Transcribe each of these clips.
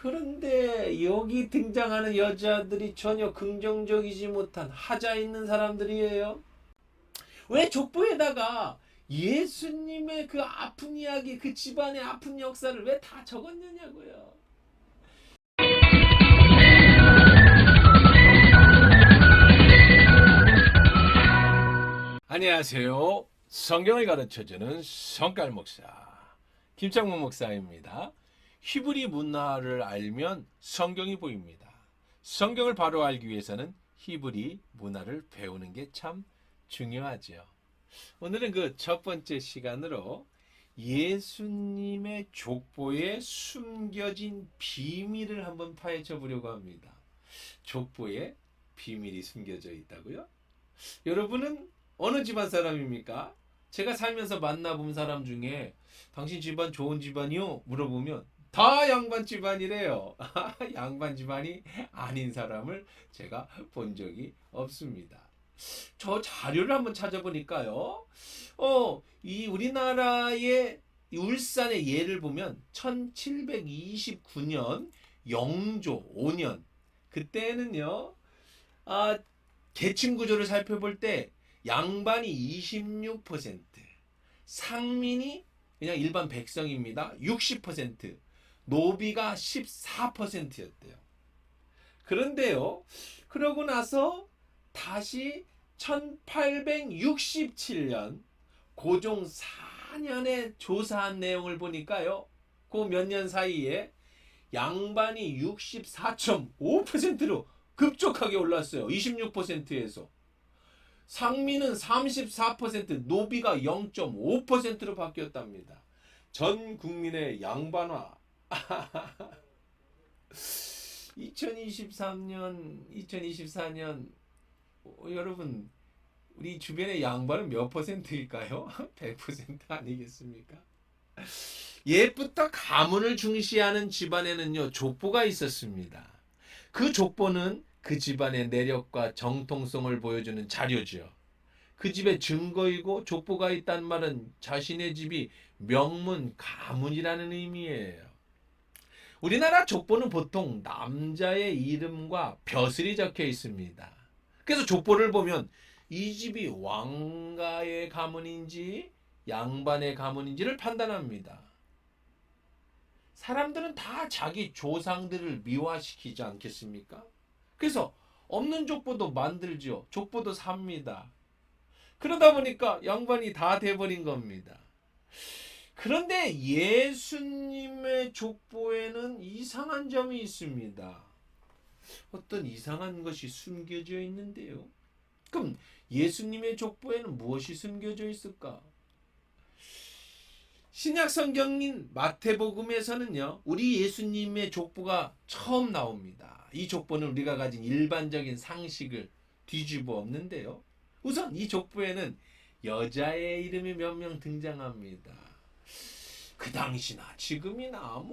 그런데 여기 등장하는 여자들이 전혀 긍정적이지 못한 하자 있는 사람들이에요. 왜 족보에다가 예수님의 그 아픈 이야기, 그 집안의 아픈 역사를 왜 다 적었느냐고요. 안녕하세요. 성경을 가르쳐주는 성깔 목사 김창문 목사입니다. 히브리 문화를 알면 성경이 보입니다. 성경을 바로 알기 위해서는 히브리 문화를 배우는 게 참 중요하죠. 오늘은 그 첫 번째 시간으로 예수님의 족보에 숨겨진 비밀을 한번 파헤쳐 보려고 합니다. 족보에 비밀이 숨겨져 있다고요? 여러분은 어느 집안 사람입니까? 제가 살면서 만나본 사람 중에 당신 집안 좋은 집안이요? 물어보면 다 양반 집안이래요. 양반 집안이 아닌 사람을 제가 본 적이 없습니다. 저 자료를 한번 찾아보니까요. 이 우리나라의 울산의 예를 보면 1729년 영조 5년 그때는요. 계층 구조를 살펴볼 때 양반이 26%, 상민이 그냥 일반 백성입니다. 60%, 노비가 14%였대요. 그런데요. 그러고 나서 다시 1867년 고종 4년에 조사한 내용을 보니까요. 그 몇 년 사이에 양반이 64.5%로 급격하게 올랐어요. 26%에서. 상민은 34%, 노비가 0.5%로 바뀌었답니다. 전 국민의 양반화. 2023년, 2024년 여러분 우리 주변의 양반은 몇 퍼센트일까요? 100% 아니겠습니까? 옛부터 가문을 중시하는 집안에는요 족보가 있었습니다. 그 족보는 그 집안의 내력과 정통성을 보여주는 자료죠. 그 집의 증거이고 족보가 있다는 말은 자신의 집이 명문 가문이라는 의미예요. 우리나라 족보는 보통 남자의 이름과 벼슬이 적혀 있습니다. 그래서 족보를 보면 이 집이 왕가의 가문인지 양반의 가문인지를 판단합니다. 사람들은 다 자기 조상들을 미화시키지 않겠습니까? 그래서 없는 족보도 만들죠. 족보도 삽니다. 그러다 보니까 양반이 다 돼버린 겁니다. 그런데 예수님의 족보에는 이상한 점이 있습니다. 어떤 이상한 것이 숨겨져 있는데요. 그럼 예수님의 족보에는 무엇이 숨겨져 있을까? 신약 성경인 마태복음에서는요. 우리 예수님의 족보가 처음 나옵니다. 이 족보는 우리가 가진 일반적인 상식을 뒤집어 엎는데요. 우선 이 족보에는 여자의 이름이 몇 명 등장합니다. 그 당시나 지금이나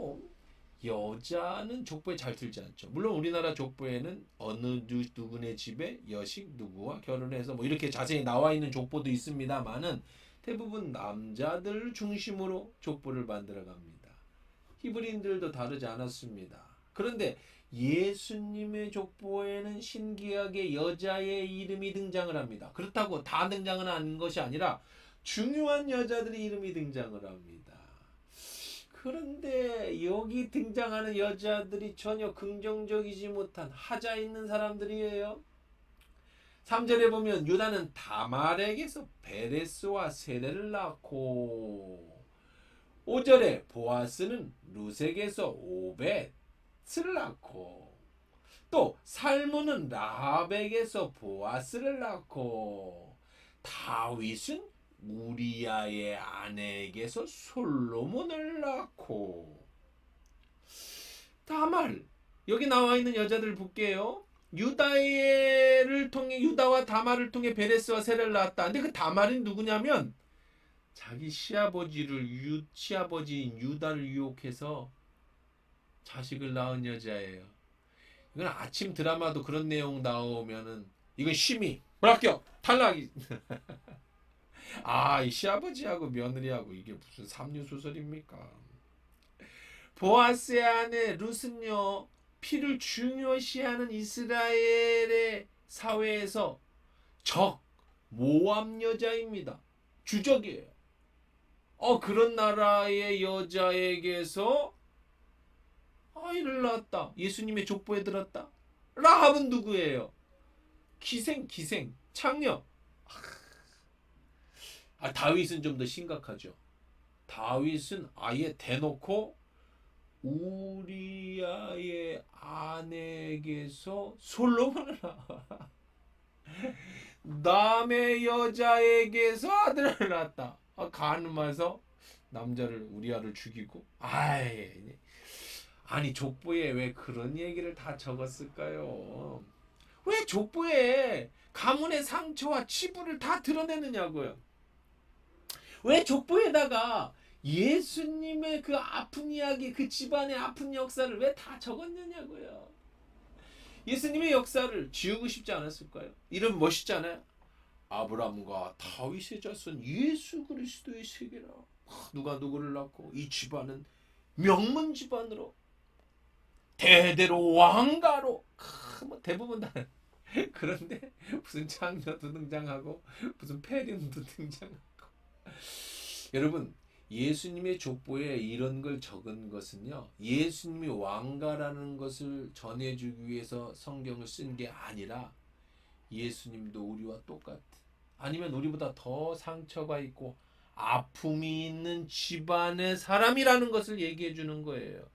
여자는 족보에 잘 들지 않죠. 물론 우리나라 족보에는 어느 누구네 집에 여식 누구와 결혼해서 이렇게 자세히 나와 있는 족보도 있습니다만은 대부분 남자들 중심으로 족보를 만들어 갑니다. 히브리인들도 다르지 않았습니다. 그런데 예수님의 족보에는 신기하게 여자의 이름이 등장을 합니다. 그렇다고 다 등장은 하는 것이 아니라 중요한 여자들의 이름이 등장을 합니다. 그런데 여기 등장하는 여자들이 전혀 긍정적이지 못한 하자 있는 사람들이에요. 3절에 보면 유다는 다말에게서 베레스와 세레를 낳고 5절에 보아스는 루색에서 오벳을 낳고 또 살문은 라합에게서 보아스를 낳고 다윗은 우리아의 아내에게서 솔로몬을 낳고 다말 여기 나와 있는 여자들 볼게요. 유다와 다말을 통해 베레스와 세레를 낳았다. 근데 그 다말이 누구냐면 자기 시아버지인 유다를 유혹해서 자식을 낳은 여자예요. 이건 아침 드라마도 그런 내용 나오면은 이건 심의, 불합격, 탈락이. 이 시아버지하고 며느리하고 이게 무슨 삼류 소설입니까? 보아스의 아내 룻은요, 피를 중요시하는 이스라엘의 사회에서 모압 여자입니다. 주적이에요. 그런 나라의 여자에게서 아이를 낳았다. 예수님의 족보에 들었다. 라합은 누구예요? 기생, 창녀. 다윗은 좀 더 심각하죠. 다윗은 아예 대놓고 우리아의 아내에게서 솔로몬을 낳아. 남의 여자에게서 아들을 낳았다. 가늠해서 남자를 우리아를 죽이고. 아니 족보에 왜 그런 얘기를 다 적었을까요? 왜 족보에 가문의 상처와 치부를 다 드러내느냐고요? 왜 족보에다가 예수님의 그 아픈 이야기, 그 집안의 아픈 역사를 왜 다 적었느냐고요? 예수님의 역사를 지우고 싶지 않았을까요? 이름 멋있잖아요. 아브라함과 다윗의 자손 예수 그리스도의 세계라. 누가 누구를 낳고 이 집안은 명문 집안으로 대대로 왕가로 대부분 다 그런데 무슨 창녀도 등장하고 무슨 페륜도 등장하고. 여러분, 예수님의 족보에 이런 걸 적은 것은요, 예수님이 왕가라는 것을 전해주기 위해서 성경을 쓴 게 아니라 예수님도 우리와 똑같은, 아니면 우리보다 더 상처가 있고 아픔이 있는 집안의 사람이라는 것을 얘기해 주는 거예요.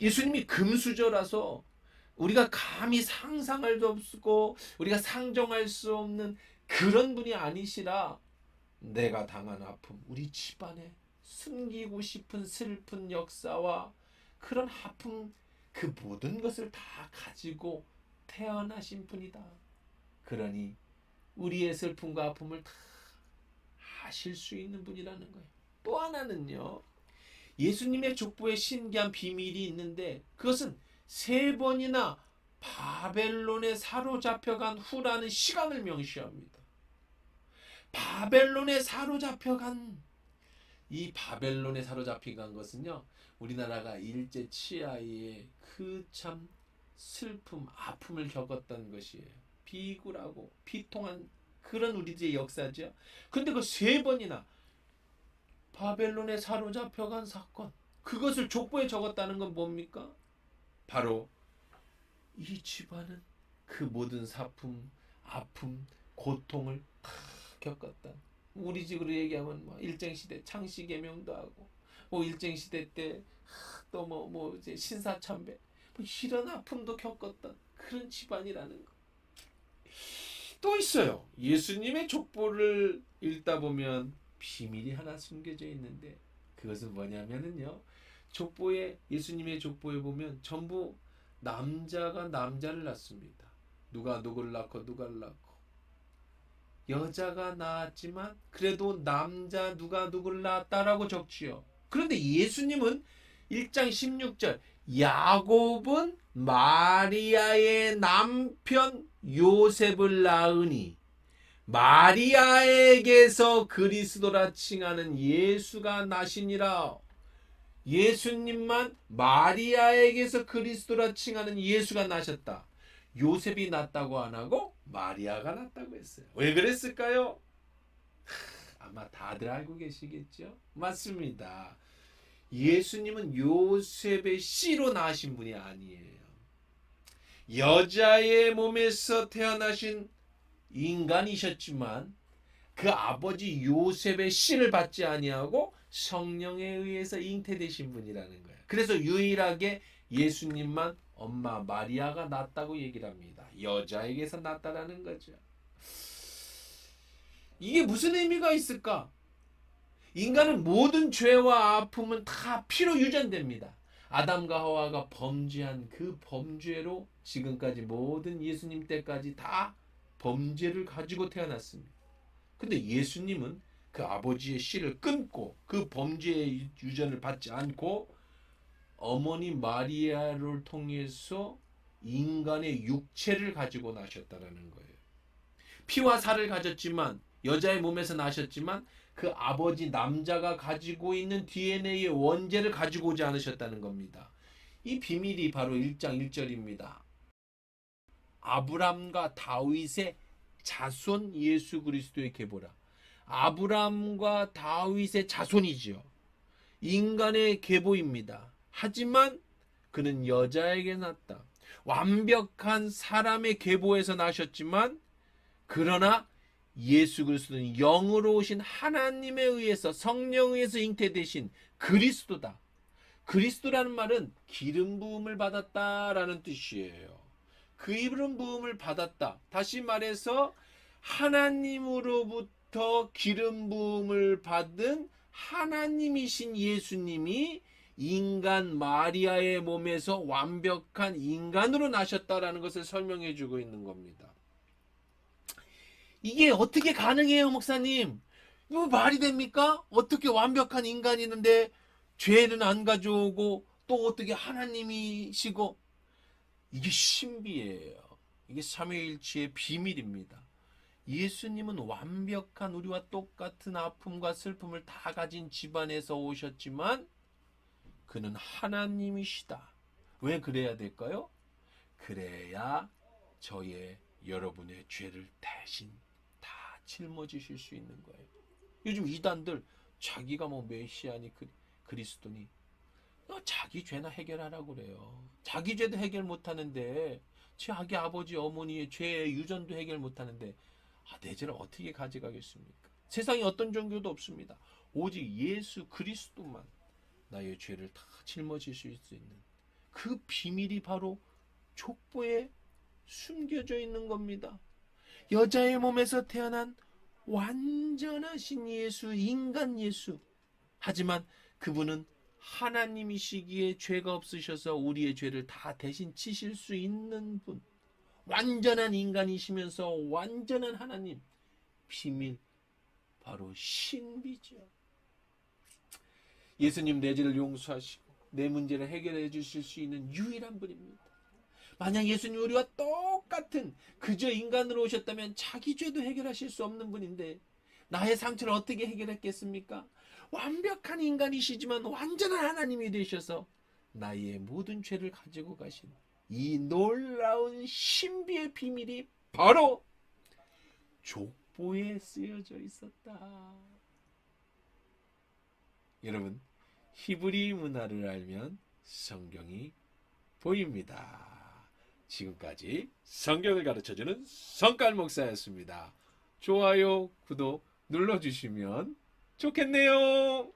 예수님이 금수저라서 우리가 감히 상상할 수 없고 우리가 상정할 수 없는 그런 분이 아니시라, 내가 당한 아픔, 우리 집안에 숨기고 싶은 슬픈 역사와 그런 아픔, 그 모든 것을 다 가지고 태어나신 분이다. 그러니 우리의 슬픔과 아픔을 다 하실 수 있는 분이라는 거예요. 또 하나는요, 예수님의 족보에 신기한 비밀이 있는데 그것은 3번이나 바벨론에 사로잡혀간 후라는 시간을 명시합니다. 바벨론에 사로잡혀간, 이 바벨론에 사로잡혀간 것은요, 우리나라가 일제 치하에 그 참 슬픔, 아픔을 겪었던 것이에요. 비굴하고 비통한 그런 우리들의 역사죠. 근데 그 3번이나 바벨론에 사로잡혀간 사건, 그것을 족보에 적었다는 건 뭡니까? 바로 이 집안은 그 모든 사품, 아픔, 고통을 다 겪었다. 우리 집으로 얘기하면 일정시대 창씨개명도 하고, 일정시대 때 또 이제 신사참배, 이런 아픔도 겪었던 그런 집안이라는 거. 또 있어요. 예수님의 족보를 읽다 보면 비밀이 하나 숨겨져 있는데 그것은 뭐냐면은요, 예수님의 족보에 보면 전부 남자가 남자를 낳습니다. 누가 누구를 낳고 누가를 낳고. 여자가 낳았지만 그래도 남자 누가 누구를 낳았다라고 적지요. 그런데 예수님은 1장 16절, 야곱은 마리아의 남편 요셉을 낳으니 마리아에게서 그리스도라 칭하는 예수가 나시니라. 예수님만 마리아에게서 그리스도라 칭하는 예수가 나셨다. 요셉이 낳았다고 안 하고 마리아가 낳았다고 했어요. 왜 그랬을까요? 아마 다들 알고 계시겠죠? 맞습니다. 예수님은 요셉의 씨로 낳으신 분이 아니에요. 여자의 몸에서 태어나신 인간이셨지만 그 아버지 요셉의 씨를 받지 아니하고 성령에 의해서 잉태되신 분이라는 거예요. 그래서 유일하게 예수님만 엄마 마리아가 낳았다고 얘기를 합니다. 여자에게서 낳았다라는 거죠. 이게 무슨 의미가 있을까? 인간은 모든 죄와 아픔은 다 피로 유전됩니다. 아담과 하와가 범죄한 그 범죄로 지금까지 모든 예수님 때까지 다 범죄를 가지고 태어났습니다. 근데 예수님은 그 아버지의 씨를 끊고 그 범죄의 유전을 받지 않고 어머니 마리아를 통해서 인간의 육체를 가지고 나셨다라는 거예요. 피와 살을 가졌지만, 여자의 몸에서 나셨지만 그 아버지 남자가 가지고 있는 DNA의 원죄를 가지고 오지 않으셨다는 겁니다. 이 비밀이 바로 1장 1절입니다. 아브람과 다윗의 자손 예수 그리스도의 계보라. 아브람과 다윗의 자손이지요. 인간의 계보입니다. 하지만 그는 여자에게 났다. 완벽한 사람의 계보에서 나셨지만 그러나 예수 그리스도는 영으로 오신 하나님에 의해서 성령에 의해서 잉태되신 그리스도다. 그리스도라는 말은 기름 부음을 받았다라는 뜻이에요. 그 기름 부음을 받았다. 다시 말해서 하나님으로부터 기름 부음을 받은 하나님이신 예수님이 인간 마리아의 몸에서 완벽한 인간으로 나셨다라는 것을 설명해 주고 있는 겁니다. 이게 어떻게 가능해요, 목사님? 이거 말이 됩니까? 어떻게 완벽한 인간이 있는데 죄는 안 가져오고 또 어떻게 하나님이시고, 이게 신비예요. 이게 삼위일체의 비밀입니다. 예수님은 완벽한 우리와 똑같은 아픔과 슬픔을 다 가진 집안에서 오셨지만 그는 하나님이시다. 왜 그래야 될까요? 그래야 저의 여러분의 죄를 대신 다 짊어지실 수 있는 거예요. 요즘 이단들 자기가 뭐 메시아니 그리스도니 자기 죄나 해결하라고 그래요. 자기 죄도 해결 못하는데 자기 아버지 어머니의 죄의 유전도 해결 못하는데 내 죄를 어떻게 가져가겠습니까? 세상에 어떤 종교도 없습니다. 오직 예수 그리스도만 나의 죄를 다 짊어지실 수 있는 그 비밀이 바로 족보에 숨겨져 있는 겁니다. 여자의 몸에서 태어난 완전하신 예수, 인간 예수. 하지만 그분은 하나님이시기에 죄가 없으셔서 우리의 죄를 다 대신 치실 수 있는 분. 완전한 인간이시면서 완전한 하나님. 비밀, 바로 신비죠. 예수님 내 죄를 용서하시고 내 문제를 해결해 주실 수 있는 유일한 분입니다. 만약 예수님 우리와 똑같은 그저 인간으로 오셨다면 자기 죄도 해결하실 수 없는 분인데 나의 상처를 어떻게 해결했겠습니까? 완벽한 인간이시지만 완전한 하나님이 되셔서 나의 모든 죄를 가지고 가신 이 놀라운 신비의 비밀이 바로 족보에 쓰여져 있었다. 여러분, 히브리 문화를 알면 성경이 보입니다. 지금까지 성경을 가르쳐주는 성깔 목사였습니다. 좋아요, 구독 눌러주시면 좋겠네요.